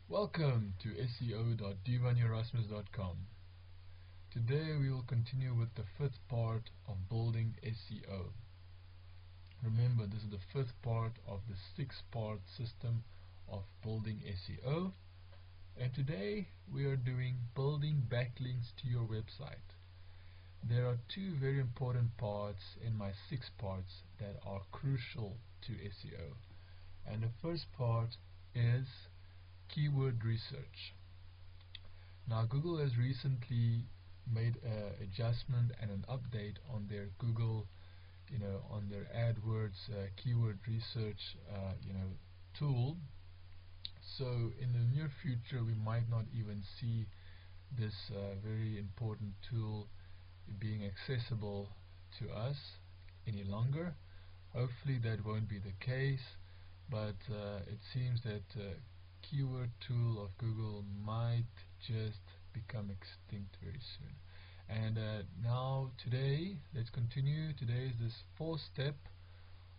Welcome to SEO.divan.erasmus.com. Today we will continue with the fifth part of building SEO. Remember, this is the fifth part of the six-part system of building SEO, and today we are doing building backlinks to your website. There are two very important parts in my six parts that are crucial to SEO, and the first part is keyword research. Now, Google has recently made an adjustment and an update on their Google, on their AdWords keyword research, tool. So in the near future, we might not even see this very important tool being accessible to us any longer. Hopefully, that won't be the case, but it seems that keyword tool of Google might just become extinct very soon. And now today, let's continue. Today is this fourth step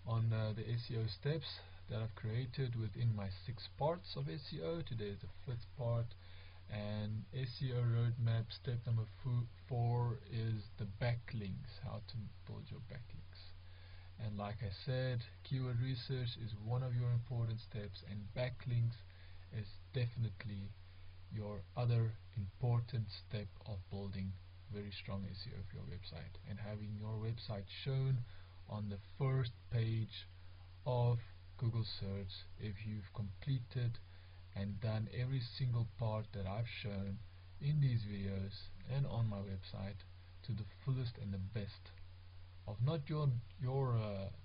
on the SEO steps that I've created within my six parts of SEO. Today is the fifth part, and SEO roadmap step number 4 is the backlinks, how to build your backlinks. And like I said, keyword research is one of your important steps, and backlinks is definitely your other important step of building very strong SEO of your website and having your website shown on the first page of Google search if you've completed and done every single part that I've shown in these videos and on my website to the fullest and the best of not your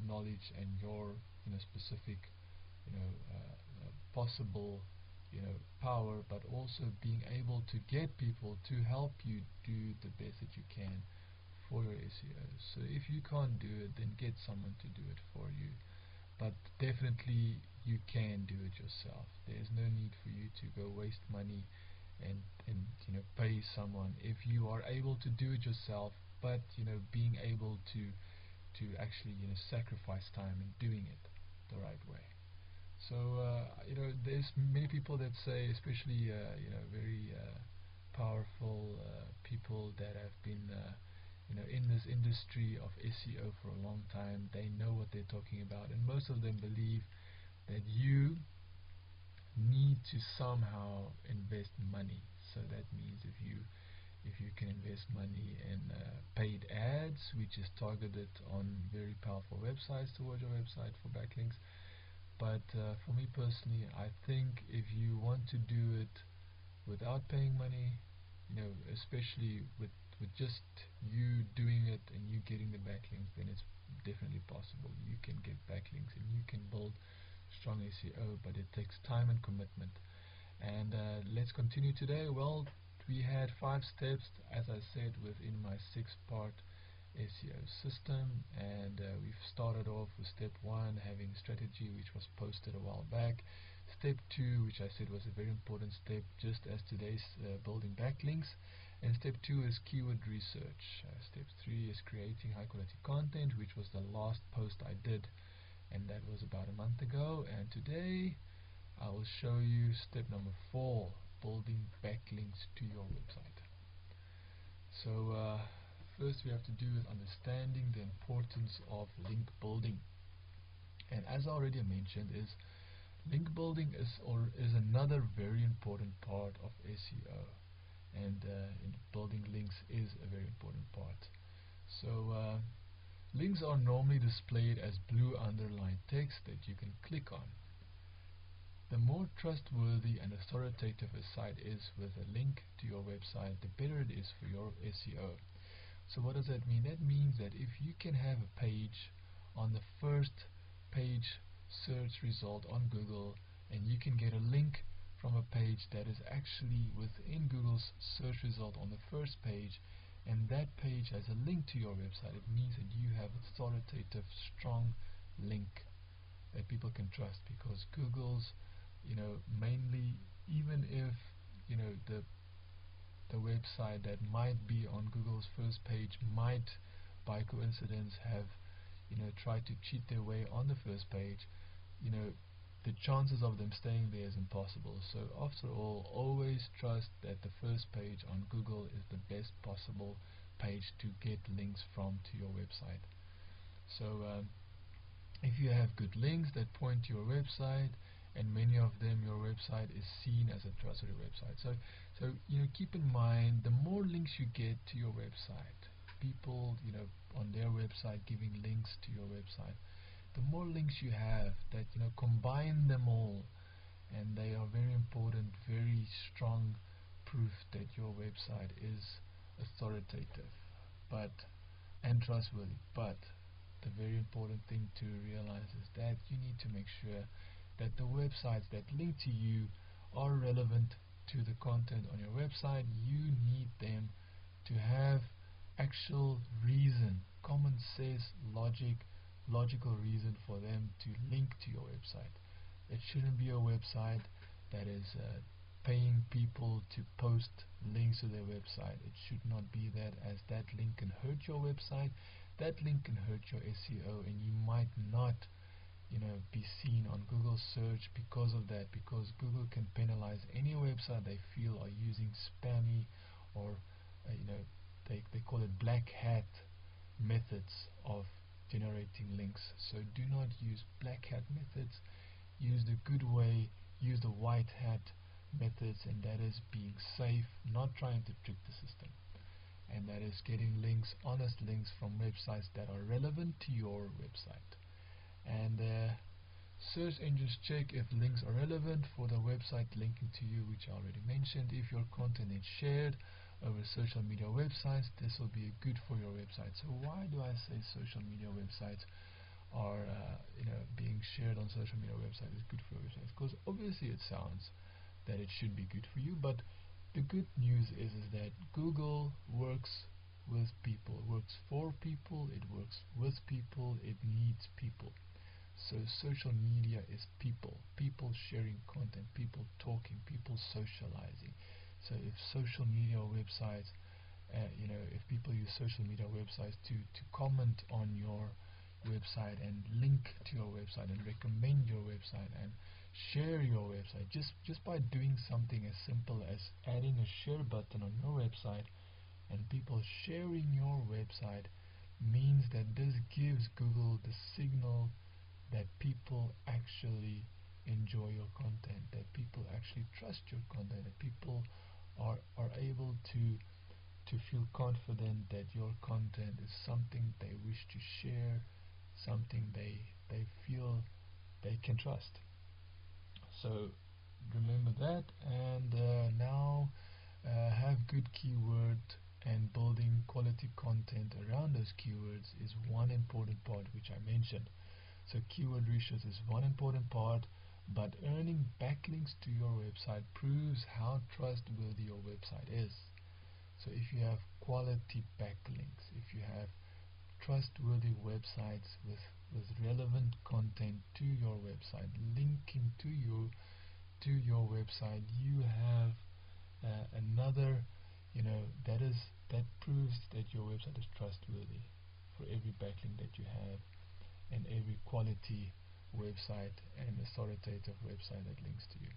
knowledge and your specific possible power, but also being able to get people to help you do the best that you can for your SEO. So if you can't do it, then get someone to do it for you, but definitely you can do it yourself. There's no need for you to go waste money and pay someone if you are able to do it yourself, but being able to actually sacrifice time in doing it the right way. So there's many people that say, especially very powerful people that have been in this industry of SEO for a long time. They know what they're talking about, and most of them believe that you need to somehow invest money. So that means if you can invest money in paid ads, which is targeted on very powerful websites towards your website for backlinks. But for me personally, I think if you want to do it without paying money, especially with just you doing it and you getting the backlinks, then it's definitely possible. You can get backlinks and you can build strong SEO, but it takes time and commitment. And let's continue today. Well, we had 5 steps, as I said, within my 6-part SEO system, and we've started off with step 1, having strategy, which was posted a while back. Step 2, which I said was a very important step, just as today's building backlinks. And step 2 is keyword research. Step 3 is creating high quality content, which was the last post I did, and that was about a month ago. And today I will show you step number 4, building backlinks to your website. So first we have to do with understanding the importance of link building. And as I already mentioned, link building is another very important part of SEO, and building links is a very important part. So links are normally displayed as blue underlined text that you can click on. The more trustworthy and authoritative a site is with a link to your website, the better it is for your SEO. So what does that mean? That means that if you can have a page on the first page search result on Google, and you can get a link from a page that is actually within Google's search result on the first page, and that page has a link to your website, it means that you have an authoritative, strong link that people can trust, because Google's mainly, even if the website that might be on Google's first page might by coincidence have tried to cheat their way on the first page, the chances of them staying there is impossible. So after all, always trust that the first page on Google is the best possible page to get links from to your website. So if you have good links that point to your website, and many of them, your website is seen as a trustworthy website. So keep in mind, the more links you get to your website, people on their website giving links to your website, the more links you have that combine them all, and they are very important, very strong proof that your website is authoritative and trustworthy. But the very important thing to realize is that you need to make sure that the websites that link to you are relevant to the content on your website. You need them to have actual reason, common sense, logical reason for them to link to your website. It shouldn't be a website that is paying people to post links to their website. It should not be that, as that link can hurt your website, that link can hurt your SEO, and you might not be seen on Google search because of that, because Google can penalize any website they feel are using spammy or they call it black hat methods of generating links. So do not use black hat methods, use the good way, use the white hat methods, and that is being safe, not trying to trick the system, and that is getting links, honest links from websites that are relevant to your website. And search engines check if links are relevant for the website linking to you, which I already mentioned. If your content is shared over social media websites, this will be good for your website. So why do I say social media websites are being shared on social media websites is good for your websites? Because obviously it sounds that it should be good for you, but the good news is that Google works with people, works for people, it works with people, it needs people. So social media is people sharing content, people talking, people socializing. So if social media websites, if people use social media websites to comment on your website and link to your website and recommend your website and share your website, just by doing something as simple as adding a share button on your website, and people sharing your website, means that this gives Google the signal that people actually enjoy your content, that people actually trust your content, that people are able to feel confident that your content is something they wish to share, something they feel they can trust. So remember that, and now have good keyword, and building quality content around those keywords is one important part, which I mentioned. So keyword research is one important part, but earning backlinks to your website proves how trustworthy your website is. So if you have quality backlinks, if you have trustworthy websites with relevant content to your website, linking to your website, you have another, that proves that your website is trustworthy for every backlink that you have, and every quality website and authoritative website that links to you.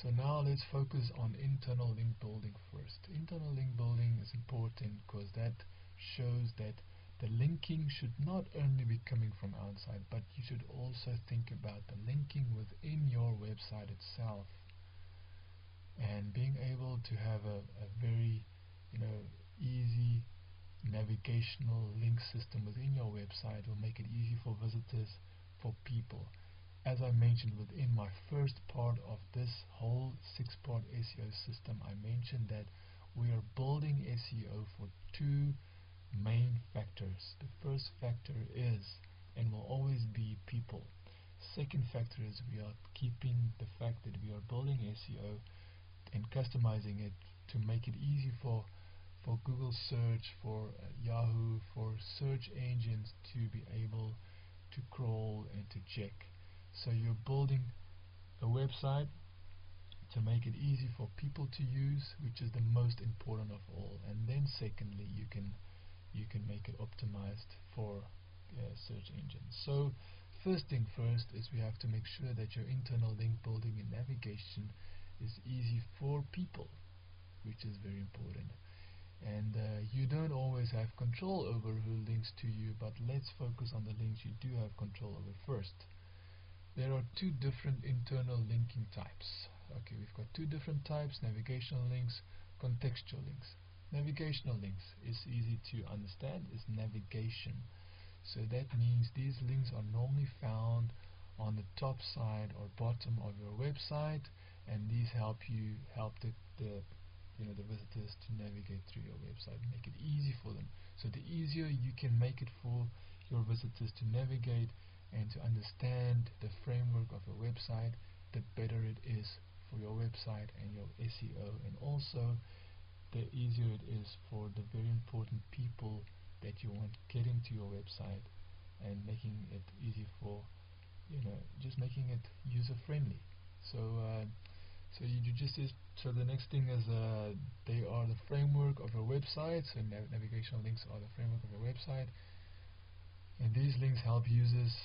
So now let's focus on internal link building first. Internal link building is important because that shows that the linking should not only be coming from outside, but you should also think about the linking within your website itself, and being able to have a very easy navigational link system within your website will make it easy for visitors, for people. As I mentioned within my first part of this whole 6-part SEO system, I mentioned that we are building SEO for two main factors. The first factor is and will always be people. Second factor is we are keeping the fact that we are building SEO and customizing it to make it easy for Google search, for Yahoo, for search engines to be able to crawl and to check. So you're building a website to make it easy for people to use, which is the most important of all. And then secondly, you can make it optimized for search engines. So first thing first is we have to make sure that your internal link building and navigation is easy for people, which is very important. And you don't always have control over who links to you, but let's focus on the links you do have control over first. There are two different internal linking types. Okay, we've got two different types: navigational links, contextual links. Navigational links is easy to understand, is navigation. So that means these links are normally found on the top side or bottom of your website, and these help the visitors to navigate through your website, make it easy for them. So the easier you can make it for your visitors to navigate and to understand the framework of your website, the better it is for your website and your SEO, and also the easier it is for the very important people that you want getting to your website, and making it easy for, just making it user friendly. So the next thing is they are the framework of your website. So navigational links are the framework of your website, and these links help users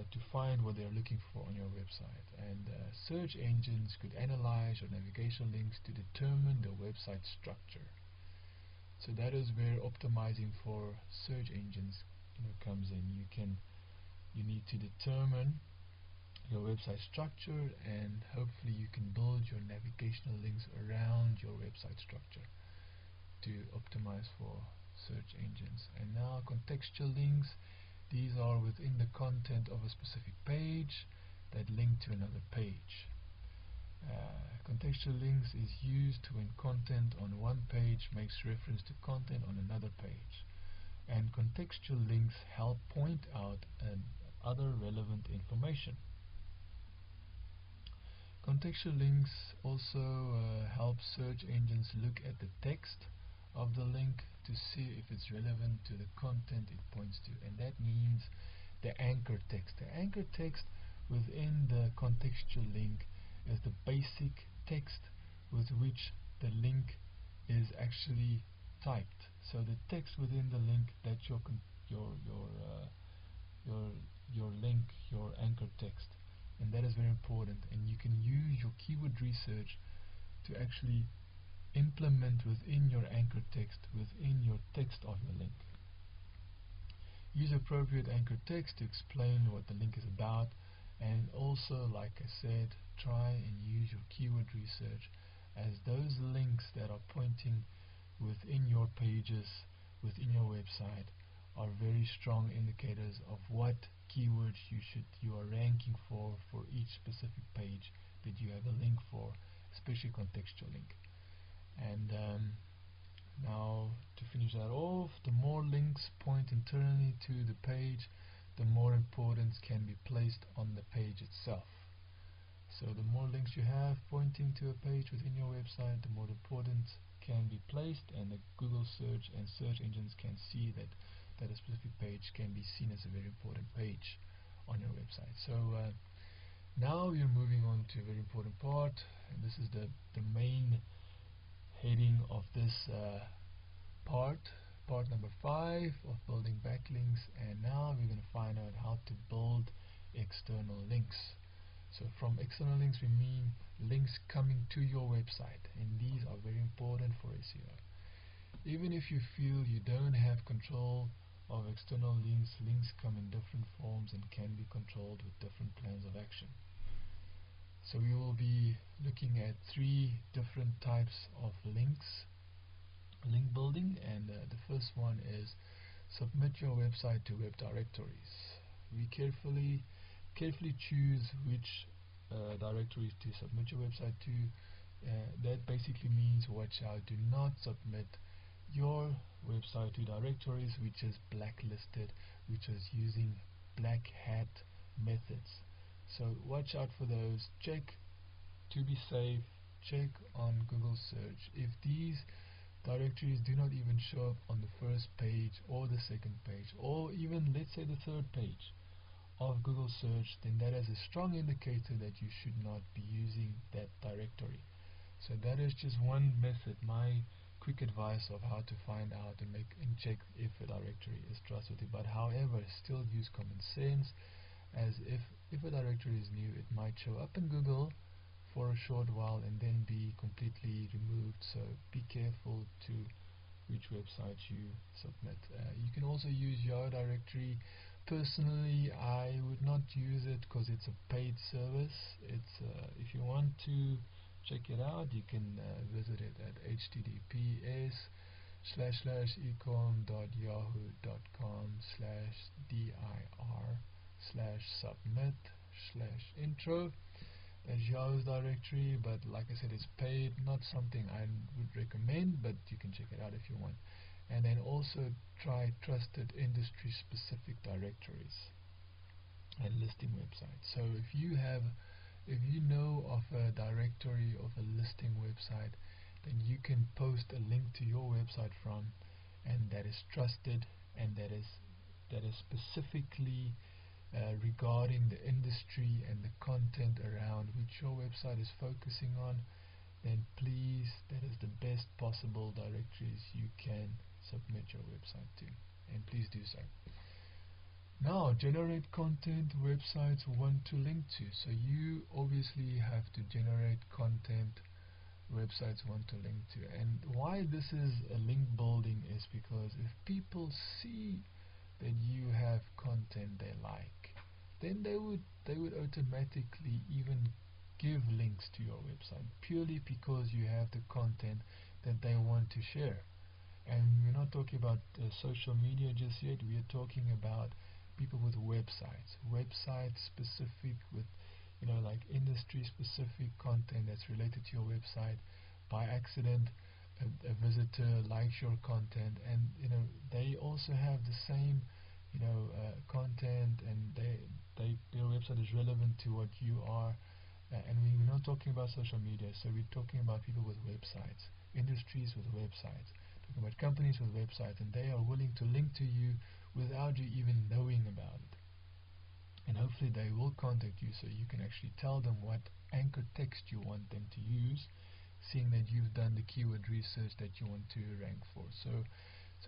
to find what they're looking for on your website. And search engines could analyze your navigational links to determine the website structure. So that is where optimizing for search engines comes in. You need to determine your website structure, and hopefully you can build your navigational links around your website structure to optimize for search engines. And now contextual links, these are within the content of a specific page that link to another page. Contextual links is used when content on one page makes reference to content on another page, and contextual links help point out other relevant information. Contextual links also help search engines look at the text of the link to see if it's relevant to the content it points to, and that means the anchor text. The anchor text within the contextual link is the basic text with which the link is actually typed. So the text within the link, that's your link, your anchor text, and that is very important. And you can use your keyword research to actually implement within your anchor text, within your text of your link. Use appropriate anchor text to explain what the link is about, and also, like I said, try and use your keyword research, as those links that are pointing within your pages, within your website, are very strong indicators of what keywords you are ranking for each specific page that you have a link for, especially contextual link. And now to finish that off, the more links point internally to the page, the more importance can be placed on the page itself. So the more links you have pointing to a page within your website, the more importance can be placed, and the Google search and search engines can see that a specific page can be seen as a very important page on your website. So now we are moving on to a very important part, and this is the main heading of this part number 5 of building backlinks. And now we're going to find out how to build external links. So from external links we mean links coming to your website, and these are very important for SEO. Even if you feel you don't have control of external links, links come in different forms and can be controlled with different plans of action. So we will be looking at 3 different types of links, link building, and the first one is submit your website to web directories. We carefully choose which directories to submit your website to. That basically means, watch out, do not submit your website to directories which is blacklisted, which is using black hat methods. So watch out for those. Check to be safe, check on Google search. If these directories do not even show up on the first page or the second page, or even let's say the third page of Google search, then that is a strong indicator that you should not be using that directory. So that is just one method, my quick advice of how to find out and check if a directory is trustworthy. But however, still use common sense as if a directory is new, it might show up in Google for a short while and then be completely removed. So be careful to which website you submit. You can also use your directory. Personally, I would not use it because it's a paid service. It's if you want to check it out, you can visit it at https://ecom.yahoo.com/dir/submit/intro. That's Yahoo's directory, but like I said, it's paid, not something I would recommend, but you can check it out if you want. And then also try trusted industry specific directories and listing websites. So if you know of a directory of a listing website, then you can post a link to your website from, and that is trusted, and that is specifically regarding the industry and the content around which your website is focusing on, then please, that is the best possible directories you can submit your website to, and please do so. Now, generate content websites want to link to. So you obviously have to generate content websites want to link to. And why this is a link building is because if people see that you have content they like, then they would automatically even give links to your website, purely because you have the content that they want to share. And we're not talking about social media just yet. We are talking about people with websites specific, with like industry specific content that's related to your website. By accident, a visitor likes your content, and they also have the same content, and their website is relevant to what you are. And we're not talking about social media, so we're talking about people with websites, industries with websites, talking about companies with websites, and they are willing to link to you without you even knowing about it. And hopefully they will contact you so you can actually tell them what anchor text you want them to use, seeing that you've done the keyword research that you want to rank for. So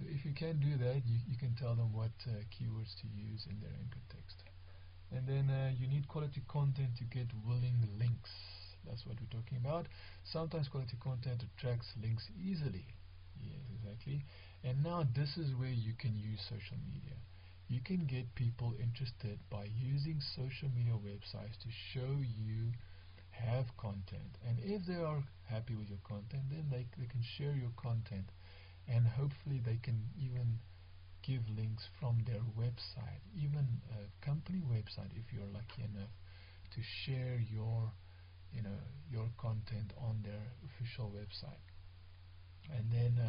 if you can do that, you can tell them what keywords to use in their anchor text. And then you need quality content to get willing links. That's what we're talking about. Sometimes quality content attracts links easily. Yes, exactly. And now this is where you can use social media. You can get people interested by using social media websites to show you have content. And if they are happy with your content, then they can share your content, and hopefully they can even give links from their website, even a company website, if you're lucky enough to share your content on their official website. And then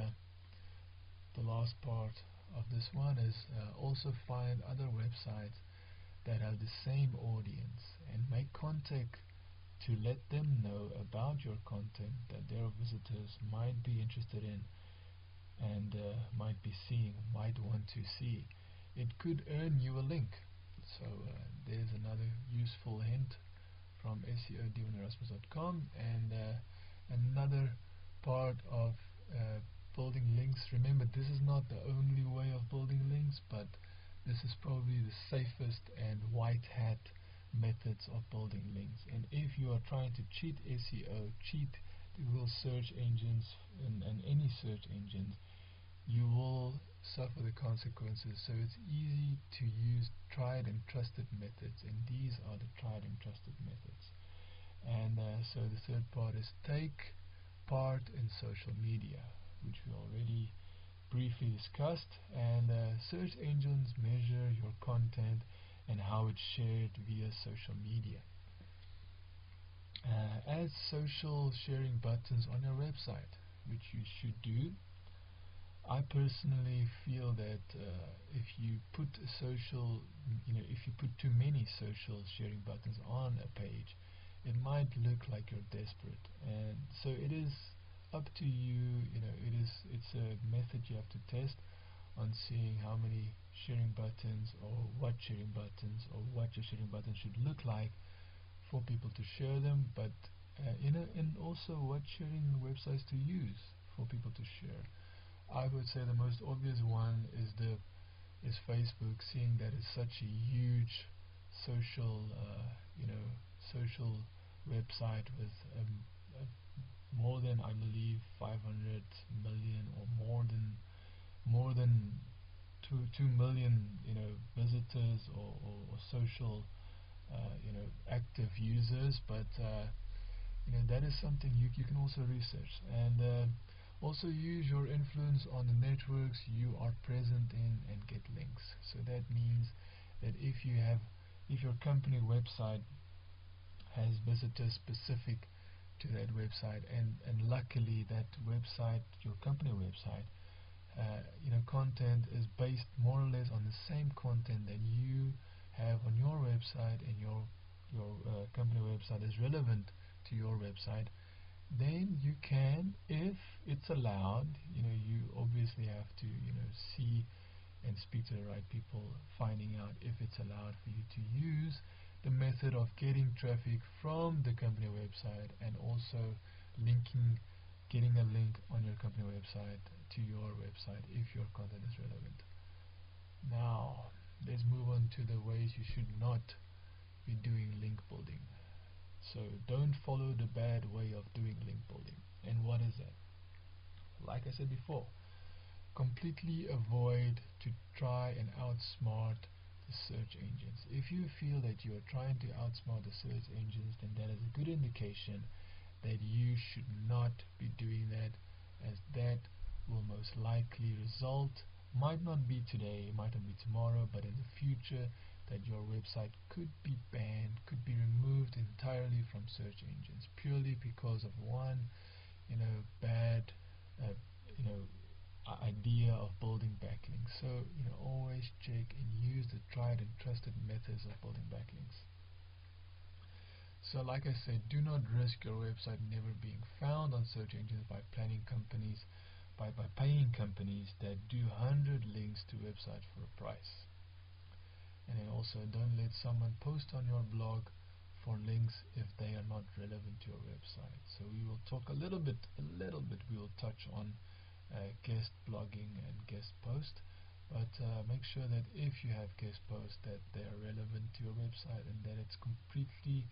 the last part of this one is also find other websites that have the same audience and make contact to let them know about your content that their visitors might be interested in and might want to see. It could earn you a link. So there's another useful hint from SEO Erasmus.com. And another part of building links, remember, this is not the only way of building links, but this is probably the safest and white hat methods of building links. And if you are trying to cheat SEO, cheat Google search engines and any search engines, you will suffer the consequences. So it's easy to use tried and trusted methods, and these are the tried and trusted methods. And so the third part is take part in social media, which we already briefly discussed. And search engines measure your content and how it's shared via social media. Add social sharing buttons on your website, which you should do. I personally feel that if you put too many social sharing buttons on a page, it might look like you're desperate. And so it is up to you. It's a method you have to test on seeing how many sharing buttons, or what sharing buttons, or what your sharing buttons should look like for people to share them, but and also what sharing websites to use for people to share. I would say the most obvious one is Facebook, seeing that it's such a huge social social website with more than, I believe, 500 million, or more than 2 million visitors, or social active users. But that is something you can also research, and also use your influence on the networks you are present in and get links. So that means that if your company website has visitors specific to that website, and luckily that website, your company website, content is based more or less on the same content that you have on your website, and your company website is relevant to your website, then you can, if it's allowed, you obviously have to see and speak to the right people, finding out if it's allowed for you to use the method of getting traffic from the company website, and also getting a link on your company website to your website if your content is relevant. Now let's move on to the ways you should not be doing link building. So don't follow the bad way of doing link building. And what is that? Like I said before, completely avoid to try and outsmart the search engines. If you feel that you are trying to outsmart the search engines, then that is a good indication that you should not be doing that, as that will most likely result, might not be today, might not be tomorrow, but in the future, that your website could be banned, could be removed entirely from search engines, purely because of one bad idea of building backlinks. So always check and use the tried and trusted methods of building backlinks. So like I said, do not risk your website never being found on search engines by paying companies that do 100 links to websites for a price. And then also, don't let someone post on your blog for links if they are not relevant to your website. So we will talk a little bit we will touch on guest blogging and guest post, but make sure that if you have guest posts, that they are relevant to your website, and that it's completely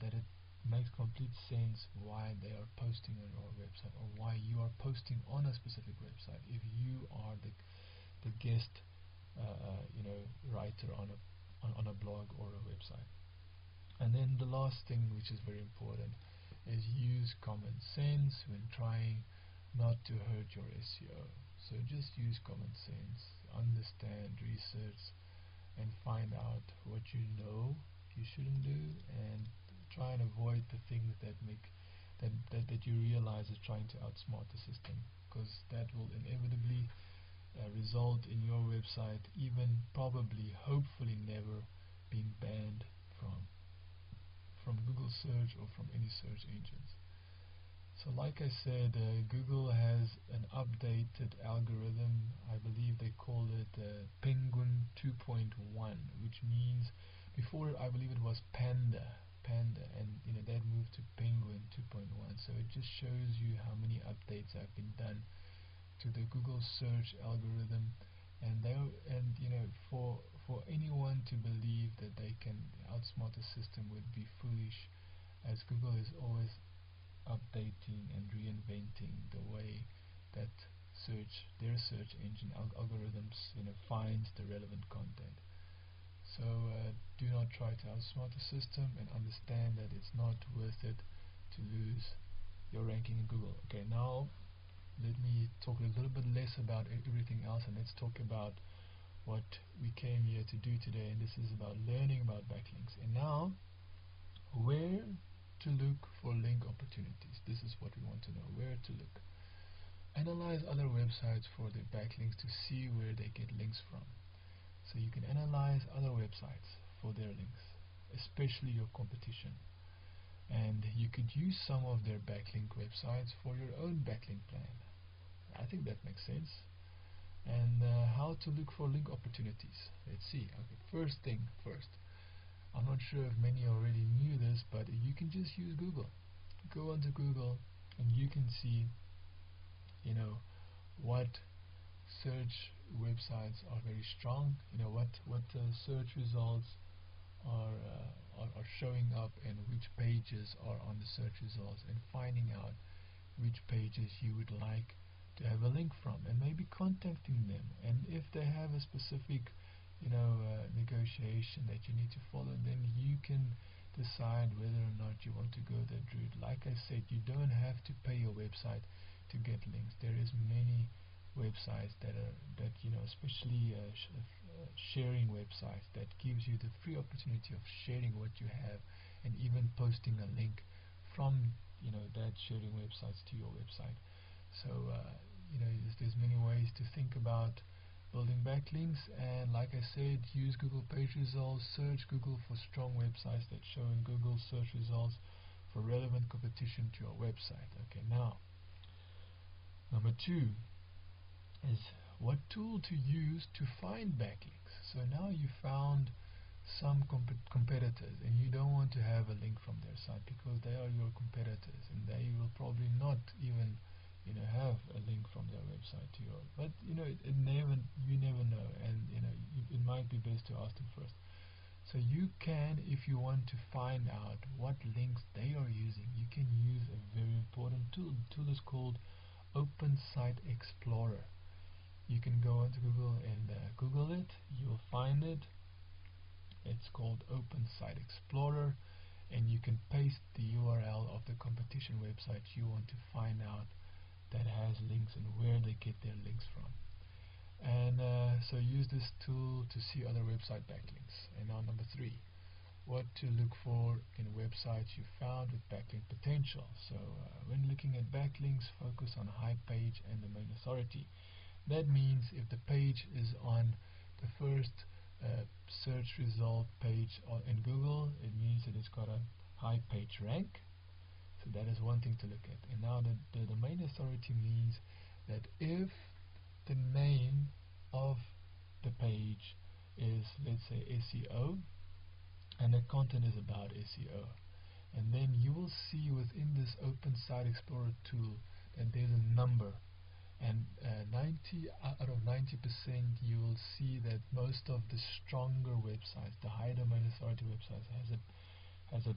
that it makes complete sense why they are posting on your website, or why you are posting on a specific website if you are the guest writer on a blog or a website. And then the last thing, which is very important, is use common sense when trying not to hurt your SEO. So just use common sense, understand, research, and find out what you know you shouldn't do, and try and avoid the things that you realize is trying to outsmart the system, because that will inevitably result in your website probably, hopefully never being banned from Google search or from any search engines. So like I said, Google has an updated algorithm. I believe they call it Penguin 2.1, which means before I believe it was Panda, and that moved to Penguin 2.1. So it just shows you how many updates have been done to the Google search algorithm, and for anyone to believe that they can outsmart the system would be foolish, as Google is always updating and reinventing the way that their search engine algorithms finds the relevant content. So do not try to outsmart the system, and understand that it's not worth it to lose your ranking in Google. Okay, now let me talk a little bit less about everything else, and let's talk about what we came here to do today, and this is about learning about backlinks. And now, where to look for link opportunities. This is what we want to know, where to look. Analyze other websites for their backlinks to see where they get links from. So you can analyze other websites for their links, especially your competition. And you could use some of their backlink websites for your own backlink plan. I think that makes sense. And how to look for link opportunities. Let's see. Okay, first thing first. I'm not sure if many already knew this, but you can just use Google. Go onto Google and you can see what search websites are very strong, what search results are showing up and which pages are on the search results, and finding out which pages you would like to have a link from, and maybe contacting them. And if they have a specific negotiation that you need to follow, then you can decide whether or not you want to go that route. Like I said, you don't have to pay your website to get links. There is many websites that especially sharing websites, that gives you the free opportunity of sharing what you have, and even posting a link from that sharing websites to your website. So there's many ways to think about building backlinks, and like I said, use Google page results. Search Google for strong websites that show in Google search results for relevant competition to your website. Okay, now number 2 is what tool to use to find backlinks. So now you found some competitors, and you don't want to have a link from their site because they are your competitors, and they will probably not even have a link from their website to yours. But you never know, and it might be best to ask them first. So you can, if you want to find out what links they are using, you can use a very important tool. The tool is called Open Site Explorer. You can go onto Google and Google it. You'll find it. It's called Open Site Explorer, and you can paste the URL of the competition website you want to find out that has links and where they get their links from. And so use this tool to see other website backlinks. And now number 3, what to look for in websites you found with backlink potential. So when looking at backlinks, focus on high page and domain authority. That means if the page is on the first search result page in Google, it means that it's got a high page rank. So that is one thing to look at. And now the domain authority means that if the name of the page is, let's say, SEO, and the content is about SEO, and then you will see within this Open Site Explorer tool that there's a number, and 90 out of 90% you will see that most of the stronger websites, the high domain authority websites, has a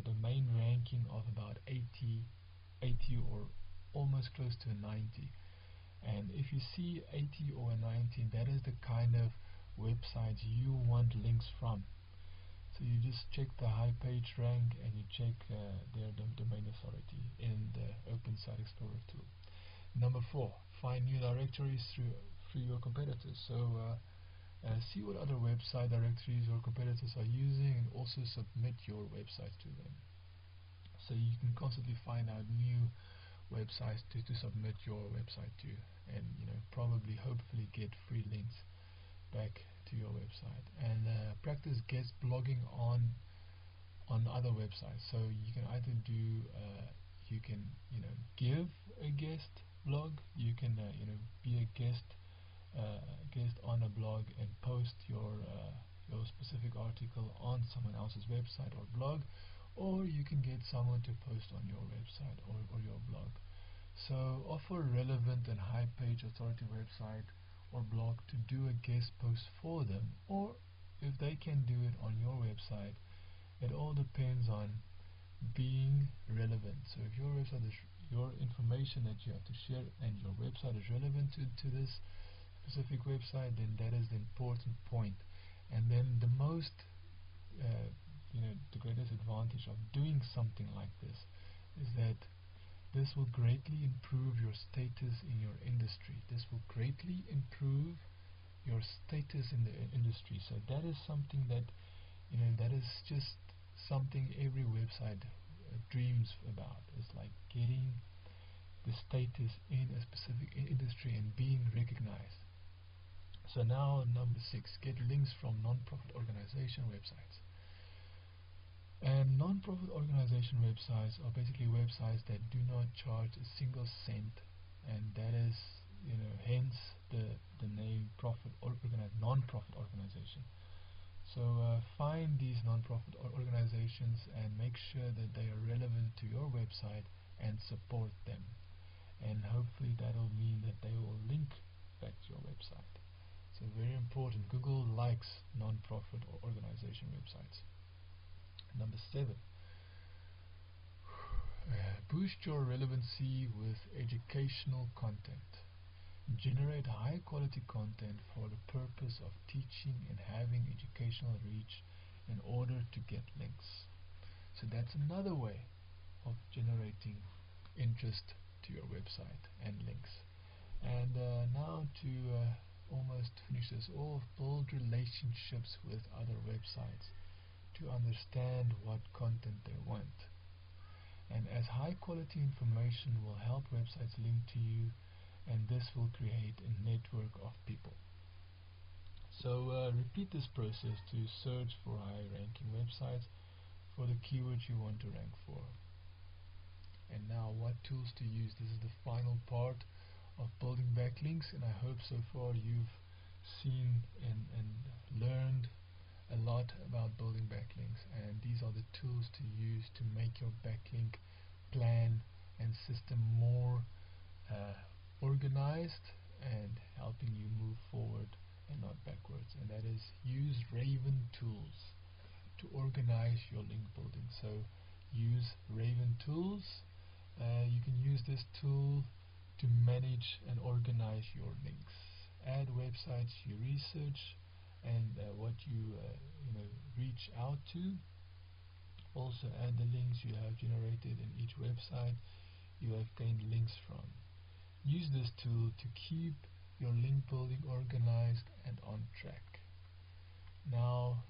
domain ranking of about 80 or almost close to 90. And if you see 80 or 90, that is the kind of websites you want links from. So you just check the high page rank, and you check their domain authority in the Open Site Explorer tool. Number 4, find new directories through your competitors. So see what other website directories or competitors are using, and also submit your website to them. So you can constantly find out new websites to submit your website to, and probably hopefully get free links back to your website. And practice guest blogging on other websites. So you can either do you can give a guest blog, you can be a guest on a blog and post your specific article on someone else's website or blog, or you can get someone to post on your website or your blog. So offer relevant and high page authority website or blog to do a guest post for them, or if they can do it on your website. It all depends on being relevant. So if your website is your information that you have to share, and your website is relevant to this specific website, then that is the important point. And then the most the greatest advantage of doing something like this is that this will greatly improve your status in your industry. This will greatly improve your status in the industry. So that is something that that is just something every website dreams about. It's like getting the status in a specific industry and being recognized. So now number 6, get links from non-profit organization websites. And non-profit organization websites are basically websites that do not charge a single cent, and that is hence the name non-profit organization. So find these non-profit organizations and make sure that they are relevant to your website and support them, and hopefully that will mean that they will link back to your website. So very important. Google likes non-profit or organization websites. Number 7, boost your relevancy with educational content. Generate high quality content for the purpose of teaching and having educational reach in order to get links. So that's another way of generating interest to your website and links. And now to almost finish this off, build relationships with other websites to understand what content they want. And as high quality information will help websites link to you, and this will create a network of people. So repeat this process to search for high ranking websites for the keywords you want to rank for. And now what tools to use. This is the final part of building backlinks, and I hope so far you've seen and learned a lot about building backlinks, and these are the tools to use to make your backlink plan and system more organized and helping you move forward and not backwards. And that is, use Raven tools to organize your link building. So use Raven tools. You can use this tool to manage and organize your links. Add websites you research and what you reach out to. Also add the links you have generated in each website you have gained links from. Use this tool to keep your link building organized and on track. Now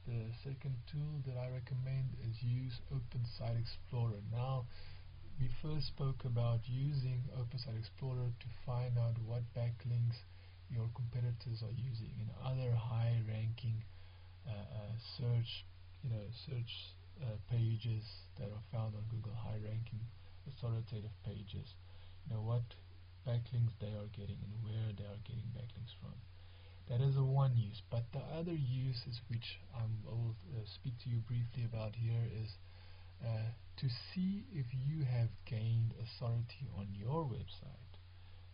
the second tool that I recommend is use Open Site Explorer. Now we first spoke about using Open Site Explorer to find out what backlinks your competitors are using in other high ranking search pages that are found on Google, high ranking authoritative pages. What backlinks they are getting and where they are getting backlinks from. That is the one use. But the other uses which I will speak to you briefly about here is to see if you have gained authority on your website,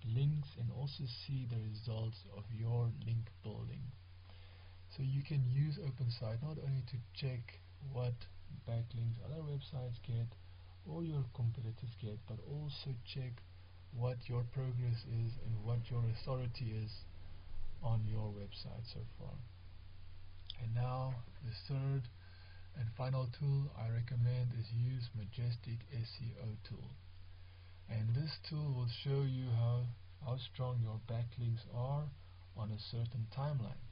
links, and also see the results of your link building. So you can use OpenSite not only to check what backlinks other websites get or your competitors get, but also check what your progress is and what your authority is on your website so far. And now the third and final tool I recommend is use Majestic SEO tool. And this tool will show you how strong your backlinks are on a certain timeline.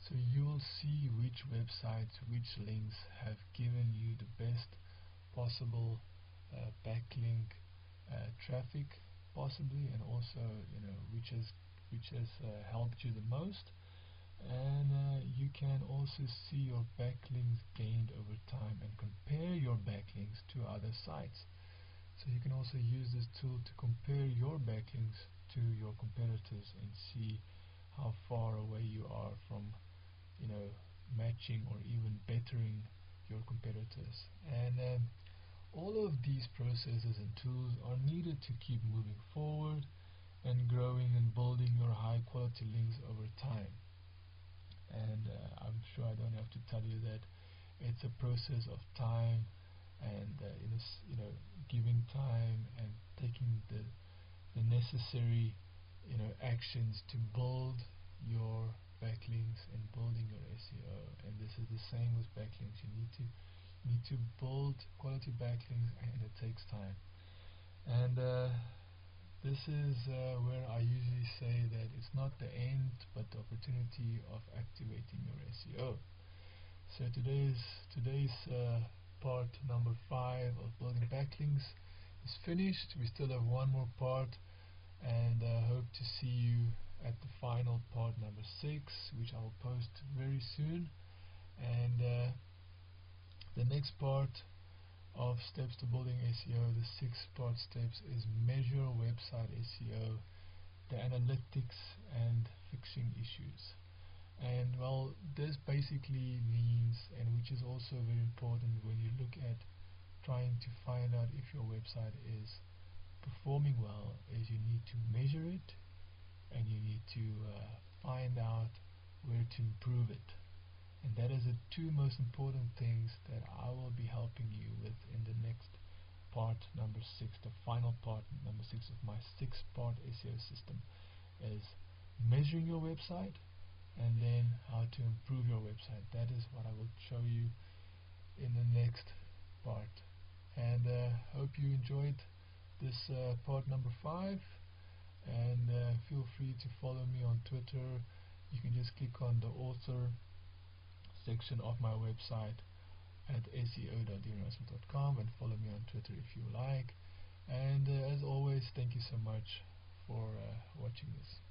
So you will see which websites, which links have given you the best possible backlink traffic possibly, and also which has helped you the most. And you can also see your backlinks gained over time and compare your backlinks to other sites. So you can also use this tool to compare your backlinks to your competitors and see how far away you are from matching or even bettering your competitors. And all of these processes and tools are needed to keep moving forward and growing and building your high quality links over time. And I'm sure I don't have to tell you that it's a process of time and giving time and taking the necessary actions to build your backlinks and building your SEO. And this is the same with backlinks. You need to build quality backlinks, and it takes time. And this is where I usually say that it's not the end but the opportunity of activating your SEO. So today's part number 5 of building backlinks is finished. We still have one more part, and hope to see you at the final part number 6, which I will post very soon. And the next part of steps to building SEO, the 6-part steps, is measure website SEO, the analytics, and fixing issues. And well, this basically means, and which is also very important when you look at trying to find out if your website is performing well, is you need to measure it and you need to find out where to improve it. And that is the two most important things that I will be helping you with in the next part number 6, the final part number 6 of my 6-part SEO system, is measuring your website and then how to improve your website. That is what I will show you in the next part. And hope you enjoyed this part number 5, and feel free to follow me on Twitter. You can just click on the author section of my website at seo.erasmus.com and follow me on Twitter if you like. And as always, thank you so much for watching this.